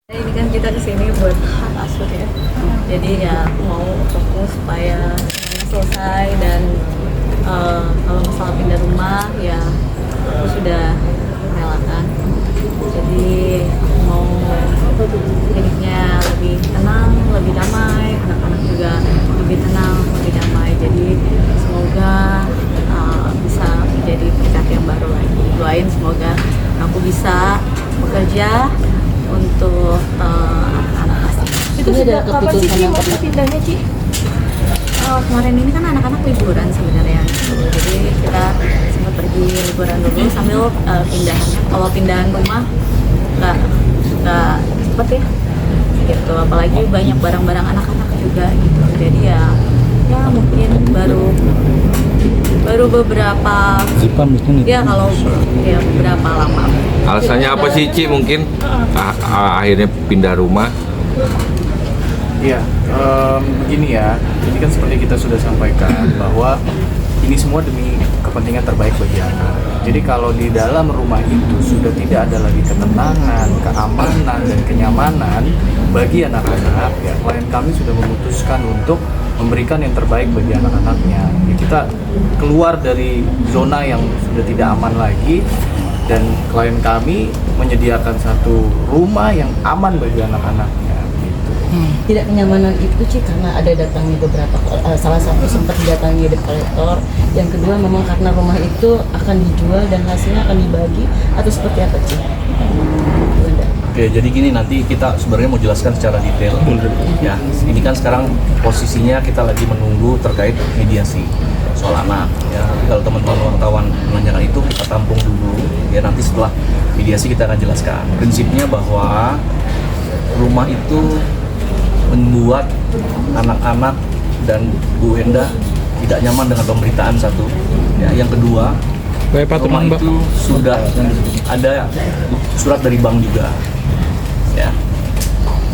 Ini kan kita kesini buat hak asuh ya. Jadi ya mau fokus supaya semuanya selesai dan kalau masalah pindah rumah ya aku sudah merelakan. Jadi aku mau hidupnya lebih tenang, lebih damai, anak-anak juga lebih tenang, lebih damai. Jadi semoga bisa menjadi berkat yang baru lagi. Doain semoga aku bisa bekerja untuk anak-anak asli. Itu sudah kapan sih Ci waktu pindahnya Ci? Kemarin ini kan anak-anak liburan sebenarnya, jadi kita sempat pergi liburan dulu sambil pindahan. Kalau pindahan rumah nggak cepet ya, gitu. Apalagi banyak barang-barang anak-anak juga gitu. Jadi ya mungkin baru beberapa ya kalau ya beberapa lama. Alasannya apa sih Ci mungkin akhirnya pindah rumah? Iya, begini ya. Jadi kan seperti kita sudah sampaikan bahwa ini semua demi kepentingan terbaik bagi anak. Jadi kalau di dalam rumah itu sudah tidak ada lagi ketenangan, keamanan, dan kenyamanan bagi anak-anak, ya klien kami sudah memutuskan untuk memberikan yang terbaik bagi anak-anaknya. Ya, kita keluar dari zona yang sudah tidak aman lagi, dan klien kami menyediakan satu rumah yang aman bagi anak-anaknya. Tidak kenyamanan itu Ci karena ada datangnya beberapa, salah satu sempat datangi debt collector, yang kedua memang karena rumah itu akan dijual dan hasilnya akan dibagi, atau seperti apa Ci? Oke, jadi gini, nanti kita sebenarnya mau jelaskan secara detail. Ya, ini kan sekarang posisinya kita lagi menunggu terkait mediasi soal anak. Ya, kalau teman-teman wartawan menanyakan itu kita tampung dulu. Ya, nanti setelah mediasi kita akan jelaskan. Prinsipnya bahwa rumah itu membuat anak-anak dan Bu Enda tidak nyaman dengan pemberitaan satu. Ya, yang kedua, rumah itu sudah ada surat dari bank juga, ya,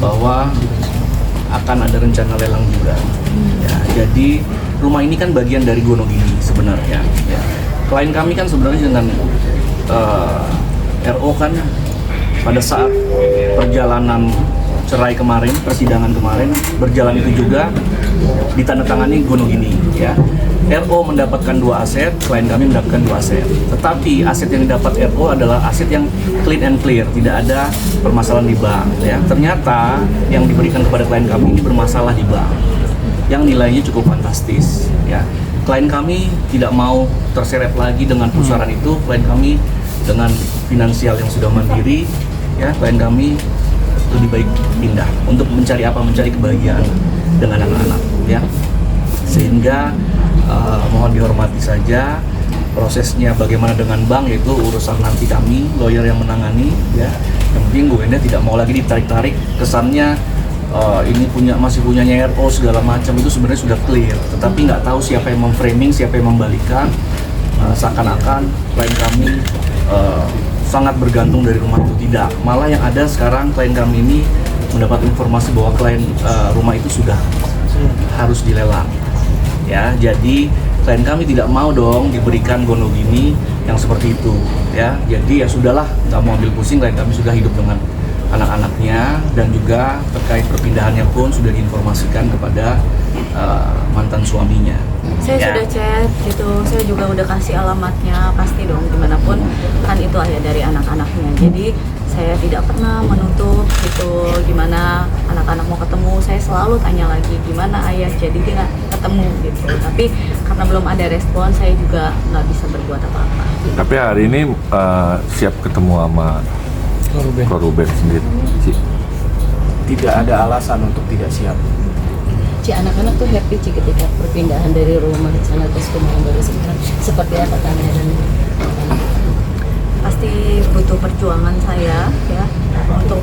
bahwa akan ada rencana lelang juga. Ya, jadi rumah ini kan bagian dari Gonogini sebenarnya. Ya. Klien kami kan sebenarnya dengan RO kan pada saat perjalanan cerai kemarin, persidangan kemarin berjalan itu juga ditandatangani Gonogini, ya. RO mendapatkan 2 aset, klien kami mendapatkan 2 aset. Tetapi aset yang didapat RO adalah aset yang clean and clear, tidak ada permasalahan di bank, ya. Ternyata yang diberikan kepada klien kami ini bermasalah di bank, yang nilainya cukup fantastis, ya. Klien kami tidak mau terseret lagi dengan pusaran itu. Klien kami dengan finansial yang sudah mandiri, ya, klien kami lebih baik pindah untuk mencari apa? Mencari kebahagiaan dengan anak-anak, ya. Sehingga mohon dihormati saja prosesnya bagaimana dengan bank, itu urusan nanti kami, lawyer yang menangani, ya. Yang penting Bu Enda tidak mau lagi ditarik-tarik, kesannya ini masih punyanya RO segala macam, itu sebenarnya sudah clear, tetapi nggak tahu siapa yang memframing, siapa yang membalikan, seakan-akan klien kami sangat bergantung dari rumah itu. Tidak, malah yang ada sekarang klien kami ini mendapat informasi bahwa klien rumah itu sudah harus dilelang, ya. Jadi klien kami tidak mau dong diberikan Gonogini yang seperti itu, ya. Jadi ya sudahlah, nggak mau ambil pusing, klien kami sudah hidup dengan anak-anaknya, dan juga terkait perpindahannya pun sudah diinformasikan kepada mantan suaminya. Saya sudah chat gitu, saya juga udah kasih alamatnya, pasti dong dimanapun kan itu ayah dari anak-anaknya. Jadi saya tidak pernah menutup gitu gimana anak-anak mau ketemu, saya selalu tanya lagi gimana ayah, jadi dia nggak ketemu gitu. Tapi karena belum ada respon, saya juga nggak bisa berbuat apa-apa. Tapi hari ini siap ketemu sama Koruben sendiri Ci? Tidak ada alasan untuk tidak siap. Ci, anak-anak tuh happy Ci ketika perpindahan dari rumah sana ke rumah yang baru sekarang. Seperti apa tanya dan Pasti butuh perjuangan saya ya untuk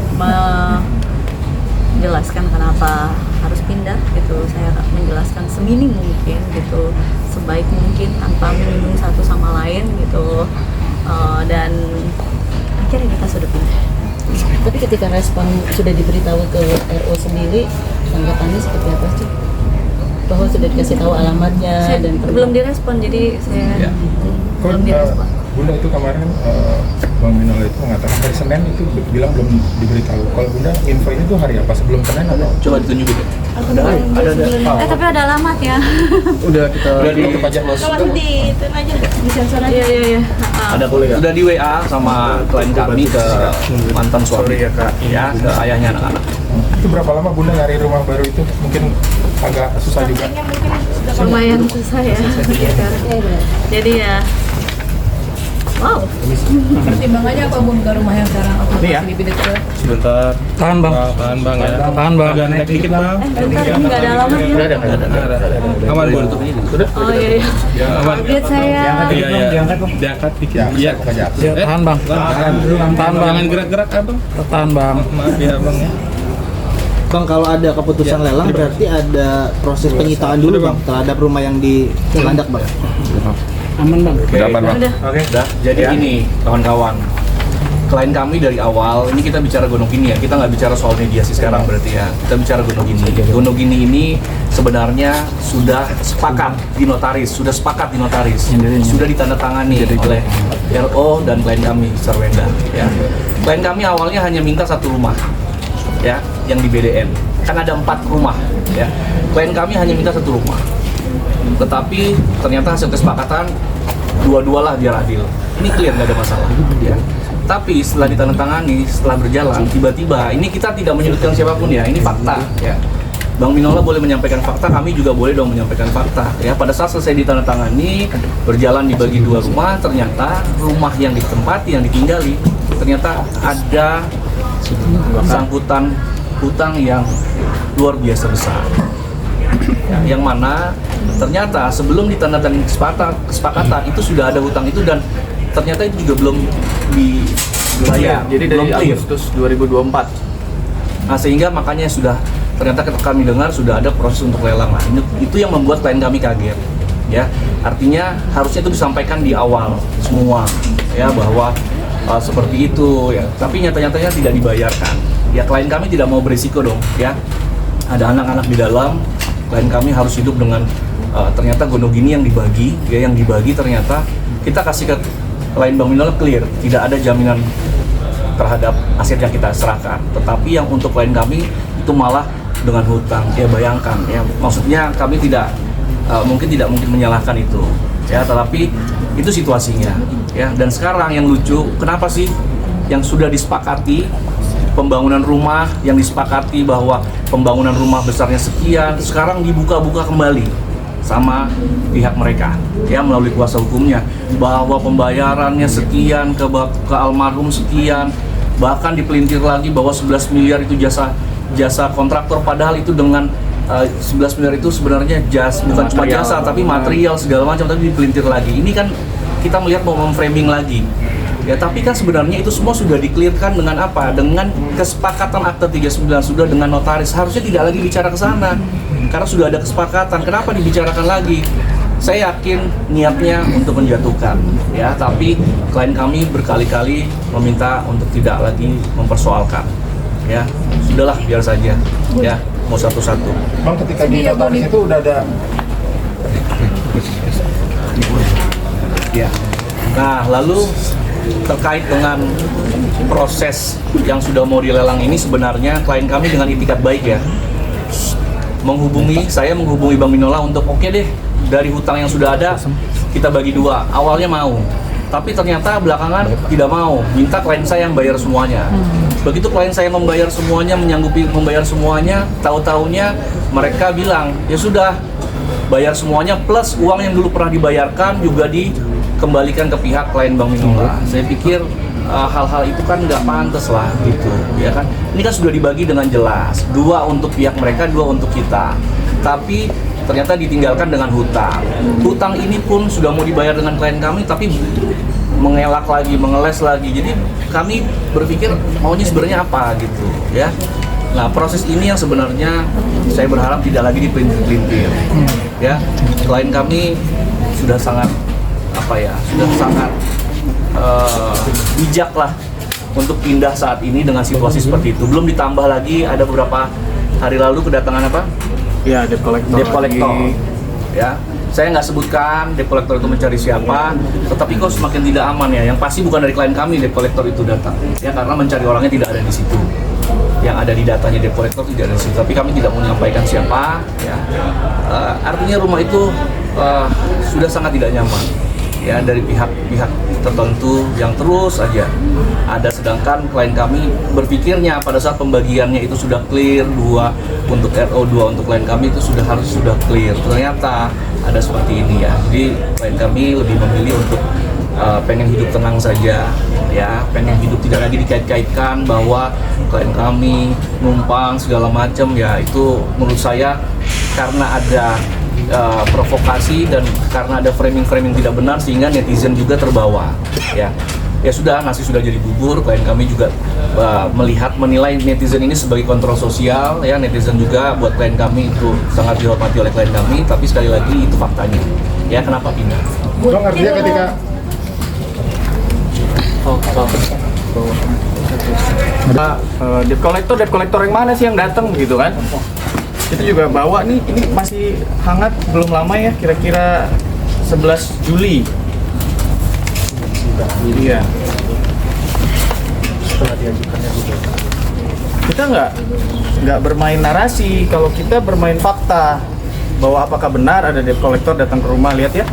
menjelaskan kenapa harus pindah gitu. Saya menjelaskan seminim mungkin gitu, sebaik mungkin tanpa menyinggung satu sama lain gitu, dan akhirnya kita sudah pindah. Tapi ketika respon sudah diberitahu ke RO sendiri, tanggapannya seperti apa sih? Bahwa sudah dikasih tahu alamatnya Saya dan belum direspon, jadi saya belum direspon. Bunda itu kemarin Bang Minola itu mengatakan hari Senin itu bilang belum diberitahu. Kalau Bunda info ini tuh hari apa? Sebelum Senin atau? Coba ditunjukin ya. Ada. Tapi ada alamat ya. Udah kita tutup aja. Kalau di itu aja di sensor aja. Iya. Ada sudah di WA sama klien kami ke mantan suami ya Kak. ya, ke ayahnya anak-anak. Itu berapa lama Bunda nyari rumah baru itu? Mungkin agak susah juga. Lumayan susah ya. Jadi ya. Wow. Pertimbangannya apa Bun ke rumah yang sekarang aku Ini ya. masih di bidik itu? Sebentar. Tahan Bang. Tahan bang ya. Tahan bang. Agak naik dikit bang. Enggak ada alamat ya. Aman bun. Oh iya. Ya aman. Kaget saya. Iya iya. Diangkat dikit. Iya. Tahan Bang. Tahan bang. Jangan gerak-gerak abang. Tahan Bang. Maaf ya bang ya. Bang, kalau ada keputusan lelang berarti ada proses penyitaan dulu Bang terhadap rumah yang di Landak Bang. Aman Bang. Oke. Udah aman, Bang? Udah. Jadi ini kawan-kawan, klien kami dari awal ini kita bicara Gonogini ya, kita nggak bicara soal mediasi sekarang berarti ya, kita bicara Gonogini. Gonogini ini sebenarnya sudah sepakat di notaris, sudah ditandatangani oleh RO dan klien kami Sarwenda ya. Klien kami awalnya hanya minta satu rumah ya, yang di BDN kan ada 4 rumah ya. Klien kami hanya minta satu rumah, tetapi ternyata hasil kesepakatan dua-dua lah biar adil. Ini clear, nggak ada masalah ya. Tapi setelah ditandatangani, setelah berjalan, tiba-tiba ini kita tidak menyudutkan siapapun ya, ini fakta ya. Bang Minola boleh menyampaikan fakta, kami juga boleh dong menyampaikan fakta ya. Pada saat selesai ditandatangani, berjalan dibagi 2 rumah, ternyata rumah yang ditempati, yang ditinggali, ternyata ada sangkutan hutang yang luar biasa besar ya, yang mana ternyata sebelum ditandatangani kesepakatan itu sudah ada hutang itu, dan ternyata itu juga belum dibayar. Jadi belum dari clear. Agustus 2024. Nah, sehingga makanya sudah ternyata kami dengar sudah ada proses untuk lelang. Nah, itu yang membuat klien kami kaget ya. Artinya harusnya itu disampaikan di awal semua ya, bahwa seperti itu ya, tapi nyata-nyatanya tidak dibayarkan ya. Klien kami tidak mau berisiko dong ya, ada anak-anak di dalam. Klien kami harus hidup dengan ternyata Gonogini yang dibagi ya, yang dibagi ternyata kita kasih ke klien Bang Minola clear, tidak ada jaminan terhadap aset yang kita serahkan, tetapi yang untuk klien kami itu malah dengan hutang ya. Bayangkan ya, maksudnya kami tidak mungkin menyalahkan itu ya, tetapi itu situasinya ya. Dan sekarang yang lucu, kenapa sih yang sudah disepakati pembangunan rumah, yang disepakati bahwa pembangunan rumah besarnya sekian, sekarang dibuka-buka kembali sama pihak mereka ya, melalui kuasa hukumnya, bahwa pembayarannya sekian ke almarhum sekian, bahkan dipelintir lagi bahwa 11 miliar itu jasa kontraktor, padahal itu dengan 11 miliar itu sebenarnya bukan cuma jasa tapi material segala macam, tapi dipelintir lagi. Ini kan kita melihat mau memframing lagi ya, tapi kan sebenarnya itu semua sudah diklirkan dengan apa? Dengan kesepakatan akta 39, sudah dengan notaris. Harusnya tidak lagi bicara ke sana karena sudah ada kesepakatan. Kenapa dibicarakan lagi? Saya yakin niatnya untuk menjatuhkan ya, tapi klien kami berkali-kali meminta untuk tidak lagi mempersoalkan ya. Sudahlah, biar saja ya, mau satu-satu. Bang, ketika di notaris itu udah ada ya. Nah, lalu terkait dengan proses yang sudah mau dilelang ini, sebenarnya klien kami dengan itikat baik ya, saya menghubungi Bang Minola untuk oke deh, dari hutang yang sudah ada kita bagi 2. Awalnya mau, tapi ternyata belakangan tidak mau, minta klien saya yang bayar semuanya. Begitu klien saya membayar semuanya, menyanggupi membayar semuanya, tahu-taunya mereka bilang ya sudah, bayar semuanya plus uang yang dulu pernah dibayarkan juga dikembalikan ke pihak klien Bang Minola. Saya pikir hal-hal itu kan nggak pantas lah gitu ya kan. Ini kan sudah dibagi dengan jelas, 2 untuk pihak mereka, 2 untuk kita, tapi ternyata ditinggalkan dengan hutang. Hutang ini pun sudah mau dibayar dengan klien kami, tapi mengelak lagi, mengeles lagi. Jadi kami berpikir maunya sebenarnya apa gitu ya. Nah, proses ini yang sebenarnya saya berharap tidak lagi dipelintir ya. Klien kami sudah sangat bijak lah untuk pindah saat ini dengan situasi seperti itu. Belum ditambah lagi ada beberapa hari lalu kedatangan apa? Ya, debt collector Ya, Saya nggak sebutkan debt collector itu mencari siapa, tetapi kok semakin tidak aman ya. Yang pasti bukan dari klien kami debt collector itu datang, ya karena mencari orangnya tidak ada di situ. Yang ada di datanya debt collector tidak ada di situ, tapi kami tidak menyampaikan siapa. Ya. Artinya rumah itu sudah sangat tidak nyaman, ya dari pihak-pihak tertentu yang terus aja ada, sedangkan klien kami berpikirnya pada saat pembagiannya itu sudah clear, 2 untuk RO, 2 untuk klien kami itu sudah clear. Ternyata ada seperti ini ya. Jadi klien kami lebih memilih untuk pengen hidup tenang saja, ya pengen hidup tidak lagi dikait-kaitkan bahwa klien kami numpang segala macam. Ya itu menurut saya karena ada provokasi dan karena ada framing tidak benar sehingga netizen juga terbawa. Ya sudah, nasi sudah jadi bubur. Klien kami juga menilai netizen ini sebagai kontrol sosial. Ya netizen juga buat klien kami itu sangat dihormati oleh klien kami. Tapi sekali lagi itu faktanya. Ya kenapa pindah? Bang, artinya ketika debt collector yang mana sih yang datang gitu kan? Kita juga bawa nih, ini masih hangat, belum lama ya, kira-kira 11 Juli. Iya. Setelah diajukannya juga. Kita nggak bermain narasi, kalau kita bermain fakta bahwa apakah benar ada debt collector datang ke rumah. Lihat ya.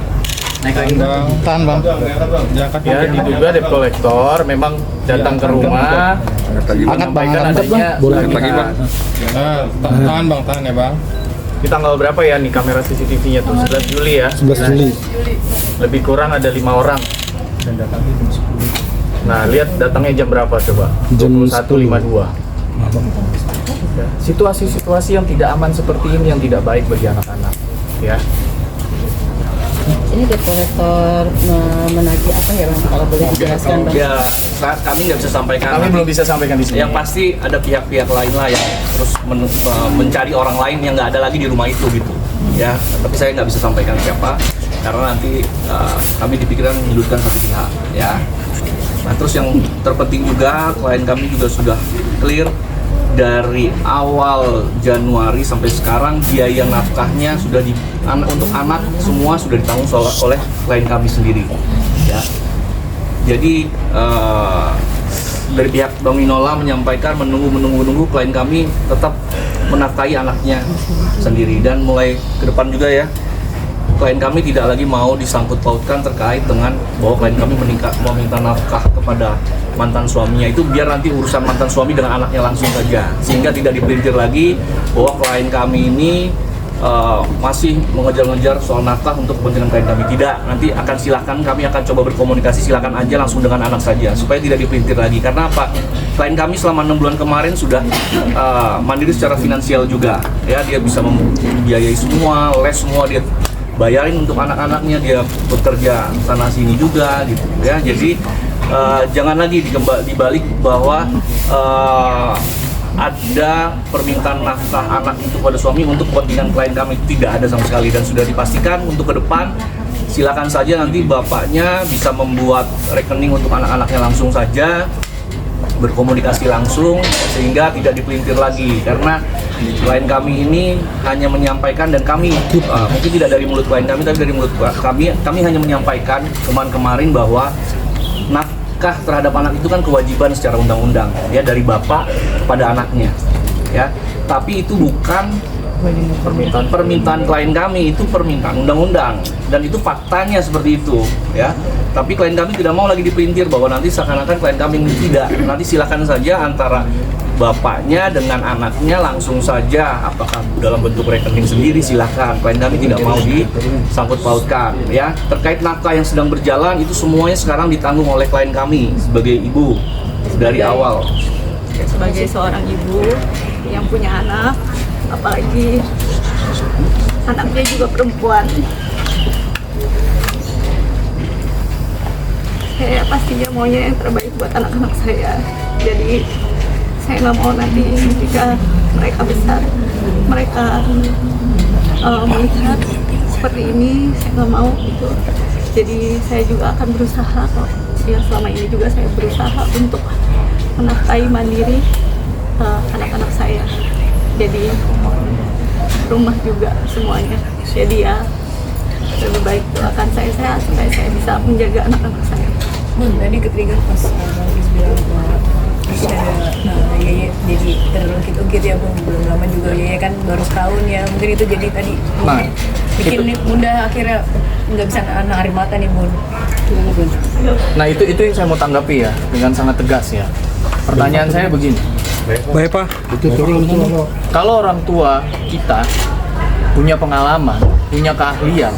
Tahan bang. Ya, diduga debt collector memang datang ke rumah. Angkat bang, Angkat lagi bang. Tahan ya bang. Di tanggal berapa ya nih kamera CCTV-nya tuh? 11 Juli ya. 11 Juli. Lebih kurang ada 5 orang. Dan datangnya jam 10. Nah, lihat datangnya jam berapa coba? Jam 21.52. Ya, situasi-situasi yang tidak aman seperti ini yang tidak baik bagi anak-anak, ya. Ini debt collector menagih apa ya bang? Kalau boleh dijelaskan bang? Ya kami nggak bisa sampaikan. Kami belum bisa sampaikan di sini. Yang pasti ada pihak-pihak lain lah yang terus mencari orang lain yang nggak ada lagi di rumah itu gitu. Ya, tapi saya nggak bisa sampaikan siapa karena nanti kami dipikirkan menyudutkan satu pihak. Ya. Nah terus yang terpenting juga klien kami juga sudah clear dari awal Januari sampai sekarang biaya nafkahnya sudah untuk anak semua sudah ditanggung oleh klien kami sendiri. Ya. Jadi dari pihak Bang Minola menyampaikan menunggu klien kami tetap menafkahi anaknya sendiri, dan mulai ke depan juga ya klien kami tidak lagi mau disangkut pautkan terkait dengan bahwa klien kami meminta nafkah kepada mantan suaminya. Itu biar nanti urusan mantan suami dengan anaknya langsung saja, sehingga tidak dipelintir lagi bahwa klien kami ini masih mengejar-ngejar soal nafkah untuk kepentingan klien kami. Tidak, nanti akan silakan, kami akan coba berkomunikasi, silakan aja langsung dengan anak saja supaya tidak dipelintir lagi. Karena apa? Klien kami selama 6 bulan kemarin sudah mandiri secara finansial juga, ya dia bisa membiayai semua, les semua dia bayarin untuk anak-anaknya, dia bekerja sana sini juga gitu ya. Jadi jangan lagi dibalik bahwa ada permintaan nafkah anak itu pada suami untuk kepentingan klien kami. Tidak ada sama sekali, dan sudah dipastikan untuk ke depan silakan saja nanti bapaknya bisa membuat rekening untuk anak-anaknya langsung saja, berkomunikasi langsung sehingga tidak dipelintir lagi. Karena klien kami ini hanya menyampaikan, dan kami mungkin tidak dari mulut klien kami tapi dari mulut kami hanya menyampaikan kemarin bahwa nafkah terhadap anak itu kan kewajiban secara undang-undang ya dari bapak kepada anaknya ya, tapi itu bukan permintaan klien kami, itu permintaan undang-undang, dan itu faktanya seperti itu ya. Tapi klien kami tidak mau lagi dipelintir bahwa nanti seakan-akan klien kami tidak. Nanti silakan saja antara bapaknya dengan anaknya langsung saja, apakah dalam bentuk rekening sendiri silakan. Klien kami tidak mau disangkut pautkan ya. Terkait nafkah yang sedang berjalan itu semuanya sekarang ditanggung oleh klien kami sebagai ibu dari awal. Sebagai seorang ibu yang punya anak, apalagi anaknya juga perempuan, saya pastinya maunya yang terbaik buat anak-anak saya. Jadi saya nggak mau nanti ketika mereka besar, mereka melihat seperti ini, saya nggak mau gitu. Jadi saya juga akan berusaha kok. Ya selama ini juga saya berusaha untuk menafkahi mandiri anak-anak saya. Jadi rumah juga semuanya. Jadi ya lebih baik doakan saya sehat supaya saya bisa menjaga anak-anak saya. Bun, tadi ketrigger pas Bang Fis bilang bahwa ada Yeye jadi terungkit-ungkit ya Bun, belum lama juga Yeye kan baru setahun ya, mungkin itu jadi tadi Nah, bikin Bunda akhirnya nggak bisa nahan air mata nih Bun. Nah itu yang saya mau tanggapi ya dengan sangat tegas ya. Pertanyaan saya begini, Baik Pak. kalau orang tua kita punya pengalaman, punya keahlian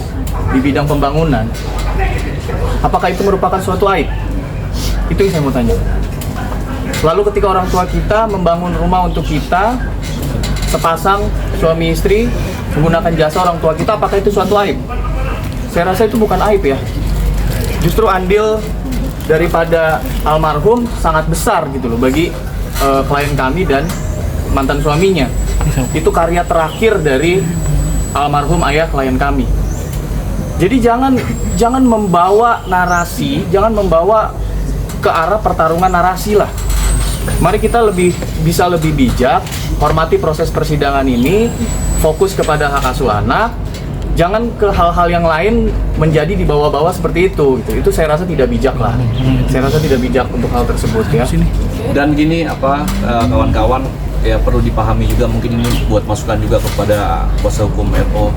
di bidang pembangunan, apakah itu merupakan suatu aib? Itu yang saya mau tanya. Lalu ketika orang tua kita membangun rumah untuk kita, sepasang suami istri menggunakan jasa orang tua kita, apakah itu suatu aib? Saya rasa itu bukan aib ya. Justru andil daripada almarhum sangat besar gitu loh bagi klien kami dan mantan suaminya. Itu karya terakhir dari almarhum ayah klien kami. Jadi jangan membawa narasi, jangan membawa ke arah pertarungan narasi lah. Mari kita bisa lebih bijak, hormati proses persidangan ini, fokus kepada hak asuh anak, jangan ke hal-hal yang lain menjadi dibawa-bawa seperti itu. Itu saya rasa tidak bijak lah. Saya rasa tidak bijak untuk hal tersebut ya. Dan gini kawan-kawan ya perlu dipahami juga, mungkin ini buat masukan juga kepada kuasa hukum RO,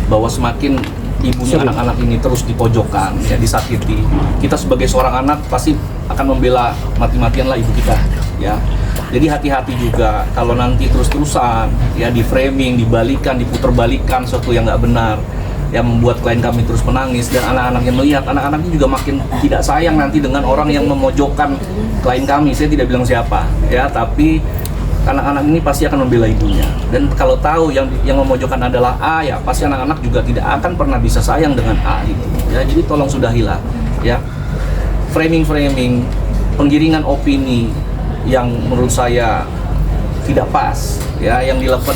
bahwa semakin ibunya anak-anak ini terus dipojokkan, ya disakiti, kita sebagai seorang anak pasti akan membela mati-matian lah ibu kita, ya. Jadi hati-hati juga kalau nanti terus-terusan ya di framing, dibalikan, diputerbalikan sesuatu yang nggak benar, yang membuat klien kami terus menangis dan anak-anaknya melihat, anak-anaknya juga makin tidak sayang nanti dengan orang yang memojokkan klien kami. Saya tidak bilang siapa, ya, tapi anak-anak ini pasti akan membela ibunya, dan kalau tahu yang memojokkan adalah A, ya pasti anak-anak juga tidak akan pernah bisa sayang dengan A itu, ya. Jadi tolong sudahilah, ya, framing, penggiringan opini yang menurut saya tidak pas, ya, yang dilakukan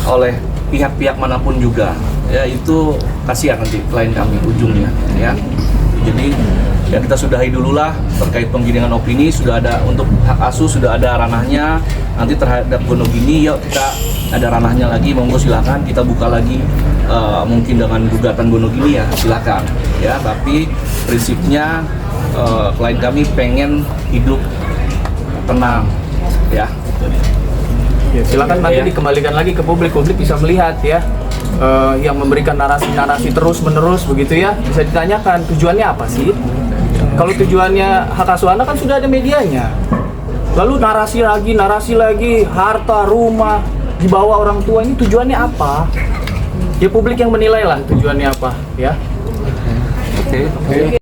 oleh pihak-pihak manapun juga, ya, itu kasihan nanti klien kami ujungnya, ya. Jadi ya kita sudahi dulu lah terkait penggiringan opini. Sudah ada untuk hak asuh, sudah ada ranahnya. Nanti terhadap Gonogini, yuk kita ada ranahnya lagi, monggo silakan kita buka lagi, mungkin dengan gugatan Gonogini, ya silakan, ya. Tapi prinsipnya klien kami pengen hidup tenang, ya. Ya, silakan nanti dikembalikan lagi ke publik bisa melihat ya. Yang memberikan narasi-narasi terus-menerus begitu ya, bisa ditanyakan tujuannya apa sih? Kalau tujuannya hak asuh anak kan sudah ada medianya. Lalu narasi lagi, harta, rumah dibawa orang tua, ini tujuannya apa? Ya publik yang menilai lah tujuannya apa, ya. Oke.